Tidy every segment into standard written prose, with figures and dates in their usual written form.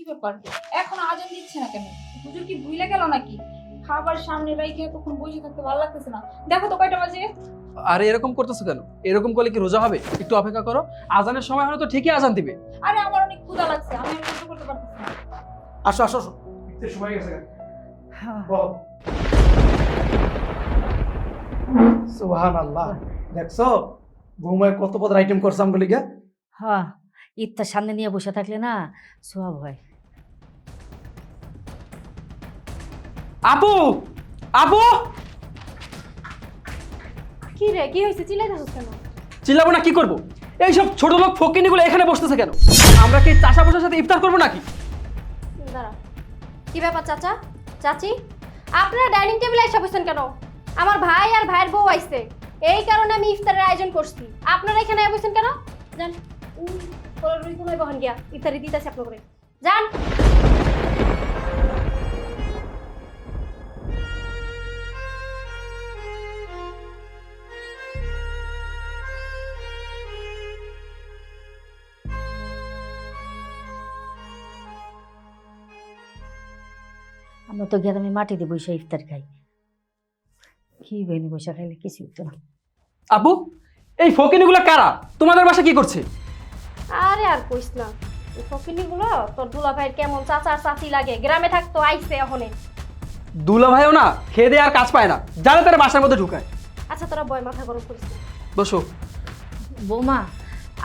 ব্যাপার, এখন আজান দিচ্ছে না কেন? হুজুর কি ভুলে গেল নাকি? খাবার সামনে রেখে তখন বসে থাকতে ভালো লাগতেছে না। দেখো তো কয়টা বাজে। আরে এরকম করতেছো কেন? এরকম করলে কি রোজা হবে? একটু অপেক্ষা করো, আজানের সময় হলে তো ঠিকই আজান দিবে। আরে আমার অনেক ক্ষুধা লাগছে, আমি আর সহ্য করতে পারতেছি না। আসো আসো আসো, একটু সময় গেছে। সুবহানাল্লাহ, দেখছো বৌমায় কত পদের আইটেম করছাম বলি গা। হ্যাঁ, ঈদটা সামনে নিয়ে বসে থাকলে না সোয়াব হয়। আপু, আপু, কি রে, কি হয়েছে? চিল্লাইতেছিস কেন? চিল্লাবো না কি করবো? এইসব ছোট লোক ফকিনিগুলো এখানে বসতেছে কেন? আমরা কি চাষা বসার সাথে ইফতার করবো নাকি? দাঁড়া, কি ব্যাপার চাচা চাচি, আপনারা ডাইনিং টেবিলে এসে বসেন কেন? আমার ভাই আর ভাইয়ের বউ আইছে, এই কারণে আমি ইফতারের আয়োজন করছি। আপনারা এখানে বসেন কেন? যান, রুই কোনায় বহন গিয়া ইফতারি দিতেছে আপনার করে যান। আমরা তো গ্রামে মাটি দিয়ে বসে ইফতার খাই, কি বেনি বসে খাইলে কিছু হতো না। আপু, এই ফকিনিগুলো কারা? তোমাদের বাসা কি করছে? আরে আর কইস না, এই ফকিনিগুলো তোর দুলা ভাইয়ের কেমন চাচা আর চাচি লাগে, গ্রামে থাকতো আইছে এখনে। দুলা ভাইও না খেয়ে দিয়ে আর কাজ পায় না, জানে তারা বাসার মধ্যে ঢুকায়। আচ্ছা তোরা বয়, মাথা গরম করিস না। বসো। বৌমা,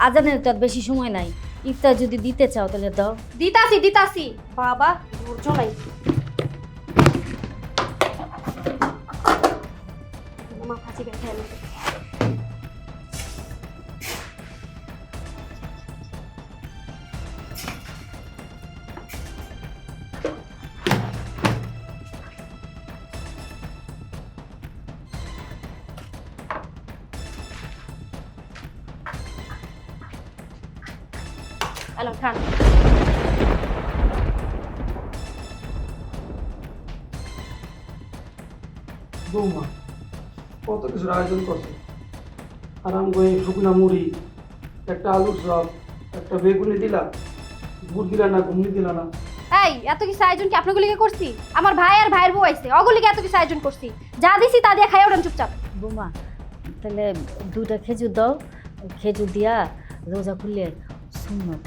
আজানের তো আর বেশি সময় নাই, ইফতার যদি দিতে চাও তাহলে দাও। দিতাছি দিতাছি, বাবা ধৈর্য নাই। মাথা চিপে খেয়ে নিতে। হ্যালো খান, বৌমা কত কিছুর আয়োজন করছে, আরাম করে শুকনা মুড়ি, একটা আলুর চপ, একটা বেগুনি দিলা, গুড় দিলা না, ঘুমনি দিলা না। এই এত কিছু আয়োজন কি আপনাগুলিকে করছি? আমার ভাই আর ভাইয়ের বউ আইছে, অগুলিকে এত কিছু আয়োজন করছি। যা দিছি তা দিয়ে খাই ওঠেন চুপচাপ। বৌমা, তাহলে দুইটা খেজুর দাও, খেজুর দিয়া রোজা খুললে সুন্নত।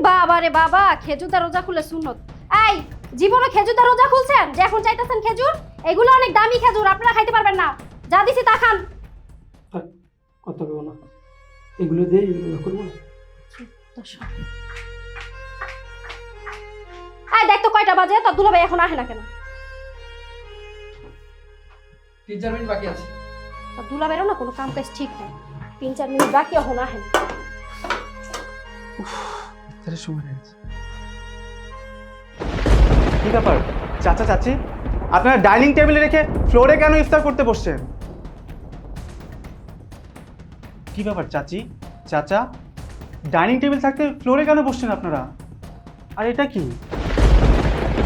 বাবা রে বাবা, খেজুরদা রোজা খুলে সুন্নত? এই জীবনে খেজুরদা রোজা খুলছেন যে এখন চাইতেছেন খেজুর? এগুলো অনেক দামি খেজুর, আপনারা খাইতে পারবেন না। যা দিছি তা খান। থাক, কথা বলো না, এগুলো দিয়ে এগুলো করবো না। এই দেখ তো কয়টা বাজে, তোর দুলাভাই এখন আসে না কেন? 3-4 মিনিট বাকি আছে। তোর দুলাভাইরও না কোনো কাম কাজ ঠিক নেই, 3-4 মিনিট বাকি এখন আসেন। ইফতারের সময় হয়ে গেছে। কি ব্যাপার চাচা চাচি, আপনারা ডাইনিং টেবিলে রেখে ফ্লোরে কেন ইফতার করতে বসছেন? কি ব্যাপার চাচি চাচা, ডাইনিং টেবিল থাকতে ফ্লোরে কেন বসছেন আপনারা? আর এটা কি?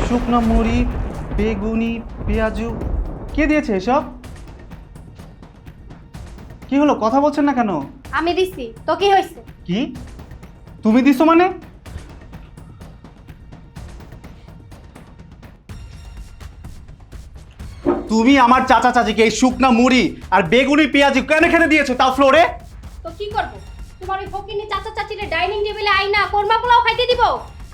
শুকনো মুড়ি, বেগুনি, পেঁয়াজু, কে দিয়েছে এসব? কি হলো, কথা বলছেন না কেন? আমি দিছি, তো কি হয়েছে? কি তুমি দিছো মানে? তুমি আমার চাচা চাচিকে এই শুকনা মুড়ি আর বেগুনি পেঁয়াজি কেন খেতে দিয়েছো তাও ফ্লোরে? তো কি করব? তোমার ওই ফকিনি চাচা চাচিরে ডাইনিং টেবিলে আইনা কোরমা পোলাও খাইতে দিব?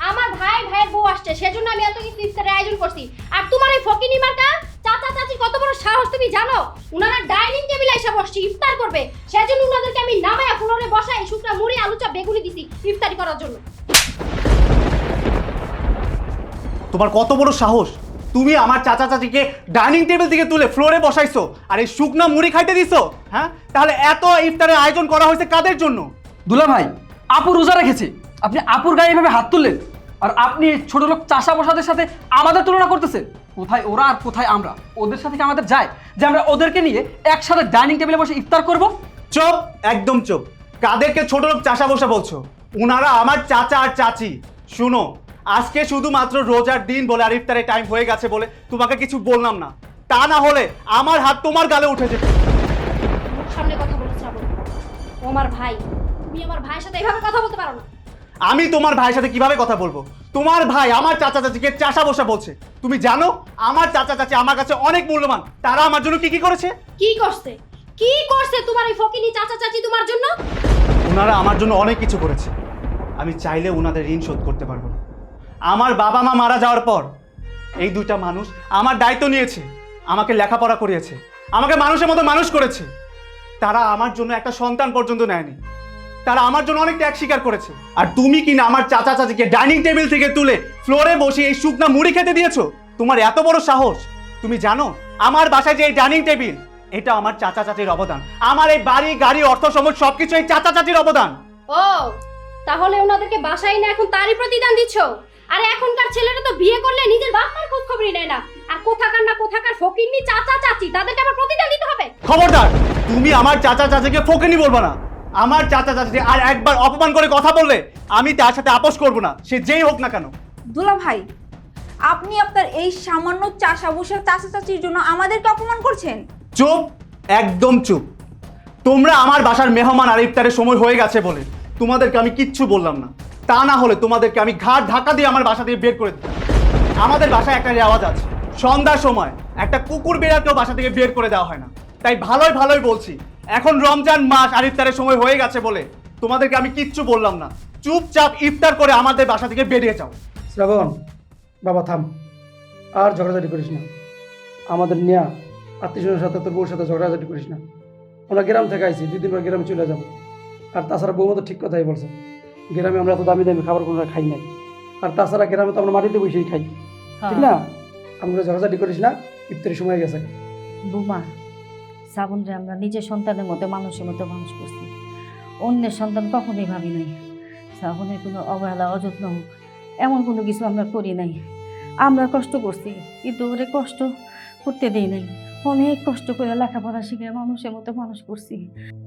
আমার ভাই ভাইয়ের বউ আসছে, সেজন্য আমি এত কিছু ইফতারের আয়োজন করছি। আর তোমার ওই ফকিনি মার্কা চাচা চাচি কত বড় সাহস তুমি জানো? উনারা ডাইনিং টেবিলে এসে বসছে, ইফতার করবে, সেজন্য উনাদেরকে আমি নামায়া ফ্লোরে বসাই শুকনা মুড়ি আলু চপ বেগুনি দিছি ইফতারি করার জন্য। তোমার কত বড় সাহস, তুমি আমার চাচা চাচিকে ডাইনিং টেবিল থেকে তুলে ফ্লোরে বসাইছো আর এই শুকনা মুড়ি খাইতে দিছো? হ্যাঁ, তাহলে এত ইফতারের আয়োজন করা হয়েছে কাদের জন্য? দুলা ভাই, আপু রোজা রেখেছে, আপনি আপুর গায়ে এভাবে হাত তুললেন, আর আপনি এই ছোট লোক চাষা বসাদের সাথে আমাদের তুলনা করতেছেন। কোথায় ওরা আর কোথায় আমরা? ওদের সাথে কি আমাদের যায় যে আমরা ওদেরকে নিয়ে একসাথে ডাইনিং টেবিলে বসে ইফতার করব? চুপ, একদম চুপ। কাদেরকে ছোট লোক চাষা বসা বলছো? উনারা আমার চাচা আর চাচি। শুনো, আজকে শুধুমাত্র রোজার দিন বলে আর ইফতারের টাইম হয়ে গেছে বলে তোমাকে কিছু বললাম না, তা না হলে আমার হাত তোমার গালে উঠে যেত। মুখ সামনে কথা বলে শ্রাবণ, ও আমার ভাই, তুমি আমার ভাইয়ের সাথে এইভাবে কথা বলতে পারো না। আমি তোমার ভাইয়ের সাথে কিভাবে কথা বলবো? তোমার ভাই আমার চাচা চাচিকে চাষা বসা বলছে। তুমি জানো আমার চাচা চাচি আমার কাছে অনেক মূল্যবান। তারা আমার জন্য কি কি করেছে? কি করছে? কি করছে তোমার এই ফকিনি চাচা চাচি তোমার জন্য? ওনারা আমার জন্য অনেক কিছু করেছে। আমি চাইলে ওনাদের ঋণ শোধ করতে পারবো না। আমার বাবা মা মারা যাওয়ার পর এই দুইটা মানুষ আমার দায়িত্ব নিয়েছে, আমাকে লেখাপড়া করিয়েছে, আমাকে মানুষের মতো মানুষ করেছে। তারা আমার জন্য একটা সন্তান পর্যন্ত নেয়নি। তারা আমার জন্য অনেক ত্যাগ স্বীকার করেছে। আর তুমি কিনা আমার চাচা চাচিকে ডাইনিং টেবিল থেকে তুলে ফ্লোরে বসে এই শুকনা মুড়ি খেতে দিয়েছো? তোমার এত বড় সাহস! তুমি জানো আমার বাসায় যে এই ডাইনিং টেবিল, এটা আমার চাচা চাচির অবদান। আমার এই বাড়ি গাড়ি অর্থ সম্পদ সবকিছু এই চাচা চাচির অবদান। ও তাহলে ওনাদেরকে বাসায় না এখন তারই প্রতিদান দিচ্ছ? আর এখনকার ছেলেরা তো বিয়ে করলে নিজের বাপ মার খোঁজ খবরই নেয় না। আর কোথাকার না কোথাকার ফকিন্নি চাচা চাচি, তাদেরকে আবার প্রতিদান দিতে হবে? খবরদার, তুমি আমার চাচা চাচিকে ফকিনি বলবা না। আমার চাচা চাচি আর একবার অপমান করে কথা বললে আমি তার সাথে আপোষ করব না, সে যেই হোক না কেন। দুলা ভাই, আপনি আপনার এই সামান্য চাষা বসে চাষা চাচির জন্য আমাদেরকে অপমান করছেন? চুপ, একদম চুপ। তোমরা আমার বাসার মেহমান আর ইফতারের সময় হয়ে গেছে বলে তোমাদেরকে আমি কিচ্ছু বললাম না। তা না হলে তোমাদেরকে আমি ঘাট ধাক্কা দিয়ে আমার বাসা থেকে বের করে দিতাম। আমাদের বাসায় একটা রেওয়াজ আছে, সন্ধ্যার সময় একটা কুকুর বেড়ালকেও বাসা থেকে বের করে দেওয়া হয় না। তাই ভালোই ভালোই বলছি, এখন রমজান মাস আর ইফতারের সময় হয়ে গেছে বলে তোমাদেরকে আমি কিচ্ছু বললাম না। চুপচাপ ইফতার করে আমাদের বাসা থেকে বেরিয়ে যাও। শ্রাবণ, বাবা থাম, আর ঝগড়াঝাটি করিস না। আমাদের নিয়া আত্মীয়স্বজনের সাথে তোর বউর সাথে ঝগড়াঝাটি করিস না। আমরা গ্রাম থেকে আইছি, 2 দিন পর গ্রামে চলে যাবো। আর তাছাড়া বৌমা তো ঠিক কথাই বলছে, গ্রামে আমরা তো দামি দামি খাবার কোনো খাই নাই। আর তাছাড়া গ্রামে তো আমরা মাটিতে বসেই খাই, ঠিক না? আমরা ঝগড়াঝাটি করিস না, ইফতারের সময় গেছে। বৌমা, শ্রাবণরে আমরা নিজের সন্তানের মতো মানুষের মতো মানুষ করছি। অন্যের সন্তান কখনোই ভাবি নাই। শ্রাবণের কোনো অবহেলা অযত্ন হোক এমন কোনো কিছু আমরা করি নাই। আমরা কষ্ট করছি কিন্তু ওরে কষ্ট করতে দেই নাই। অনেক কষ্ট করে লেখাপড়া শিখে মানুষের মতো মানুষ করছি।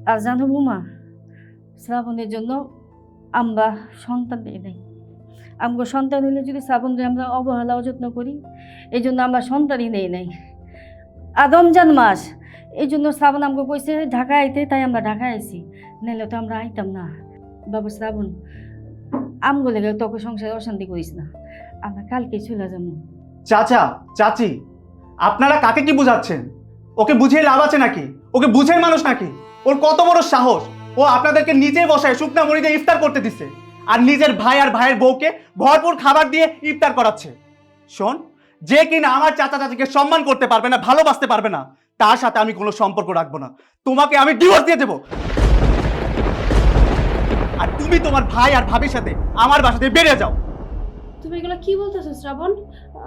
আর জানো বৌমা, শ্রাবণের জন্য আমরা সন্তান দিই নাই। আমগো সন্তান হলে যদি শ্রাবণরে আমরা অবহেলা অযত্ন করি, এই জন্য আমরা সন্তানই নেই নাই। আর রমজান মাস, এই জন্য শ্রাবণ আমাকে কইছে ঢাকা আইতে, তাই আমরা ঢাকা আইছি, নাহলে তো আমরা আইতাম না। বাবু শ্রাবণ, আমগো লেগে তোকে সংসারে অশান্তি করিস না, আমরা কালকে চলে যাবো। চাচা চাচি, আপনারা কাকে কি বুঝাচ্ছেন? ওকে বুঝিয়ে লাভ আছে নাকি? ওকে বুঝে মানুষ নাকি? ওর কত বড় সাহস! ও আপনাদেরকে নিচে বসায় শুকনা মুড়ি দিয়ে ইফতার করতে দিচ্ছে, আর নিজের ভাই আর ভাইয়ের বউকে ভরপুর খাবার দিয়ে ইফতার করাচ্ছে। শোন, যে কিনা আমার চাচা চাচিকে সম্মান করতে পারবে না, ভালোবাসতে পারবে না, তার সাথে আমি কোনো সম্পর্ক রাখবো না। তোমাকে আমি ডিভোর্স দিয়ে দেবো। আর তুমি তোমার ভাই আর ভাবির সাথে আমার বাসা থেকে বেরিয়ে যাও। তুমি এগুলো কি বলতেছো শ্রাবণ?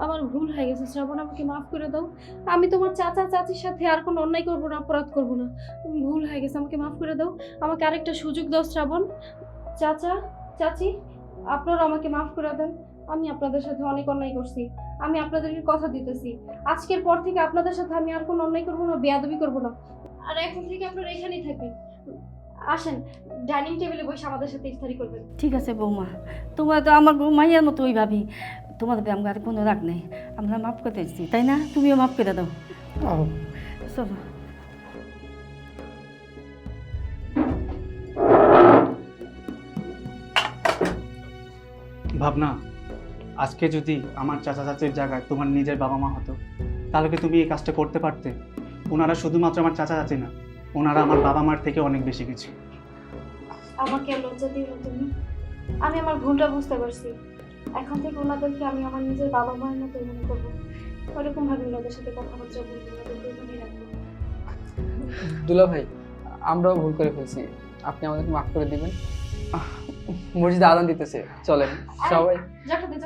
আমার ভুল হয়ে গেছে শ্রাবণ, আমাকে মাফ করে দাও। আমি তোমার চাচা চাচির সাথে আর কোনো অন্যায় করবো না, অপরাধ করবো না। ভুল হয়ে গেছে, আমাকে মাফ করে দাও। আমাকে আরেকটা সুযোগ দাও শ্রাবণ। চাচা চাচি, আপনারা আমাকে মাফ করে দেন। আমি আপনাদের সাথে অনেক অন্যায় করছি। আমি আপনাদেরকে কথা দিতেছি, আজকের পর থেকে আপনাদের সাথে আমি আর কোনো অন্যায় করবো না, বেয়াদবি করবো না। আর এখন থেকে আপনারা এখানেই থাকবেন। আসেন, ডাইনিং টেবিলে বসে আমাদের সাথে ইফতারি করবেন। ঠিক আছে বৌমা, তোমরা তো আমার মাইয়ার মতো ওই ভাবি, তোমাদের আমার আর কোনো রাগ নেই। আমরা মাফ করে দিচ্ছি, তাই না? তুমিও মাফ করে দাও। আহো। চলো। ভাবনা, আজকে যদি আমার চাচা চাচির জায়গায় তোমার নিজের বাবা মা হতো, তাহলে কি তুমি এই কাজটা করতে পারতে? ওনারা শুধুমাত্র আমার চাচা চাচি না, ওনারা আমার বাবা মার থেকে অনেক বেশি কিছু। আমাকে লজ্জা দিও না তুমি। আমি আমার ভুলটা বুঝতে পারছি। এখন থেকে ওনাদেরকে আমি আমার নিজের বাবা মায়ের মতো মনে করবো। ওরকম ভাবে ওনাদের সাথে কথাবার্তা বলবো, ওনাদেরকে ওখানেই রাখবো। দুলা ভাই, আমরাও ভুল করে ফেলছি, আপনি আমাদেরকে মাফ করে দিবেন। মসজিদে আজান দিতেছে, চলেন সবাই। যাকে দে